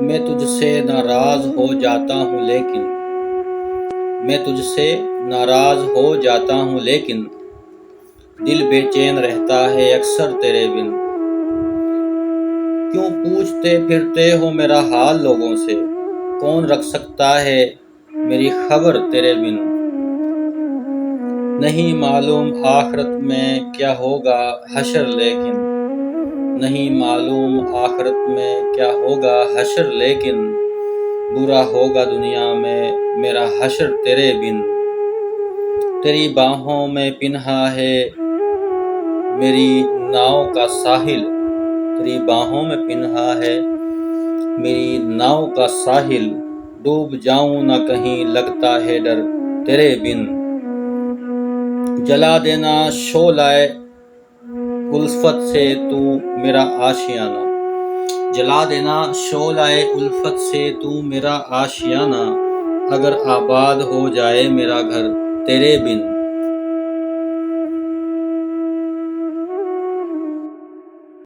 میں تجھ سے ناراض ہو جاتا ہوں لیکن میں تجھ سے ناراض ہو جاتا ہوں لیکن دل بے چین رہتا ہے اکثر تیرے بن۔ کیوں پوچھتے پھرتے ہو میرا حال لوگوں سے، کون رکھ سکتا ہے میری خبر تیرے بن۔ نہیں معلوم آخرت میں کیا ہوگا حشر لیکن نہیں معلوم آخرت میں کیا ہوگا حشر لیکن برا ہوگا دنیا میں میرا حشر تیرے بن۔ تیری باہوں میں پنہا ہے میری ناؤ کا ساحل، تیری باہوں میں پنہا ہے میری ناؤ کا ساحل، ڈوب جاؤں نہ کہیں لگتا ہے ڈر تیرے بن۔ جلا دینا شعلہ الفت سے تو میرا آشیانہ، جلا دینا شعلہ الفت سے تو میرا آشیانہ، اگر آباد ہو جائے میرا گھر تیرے بن۔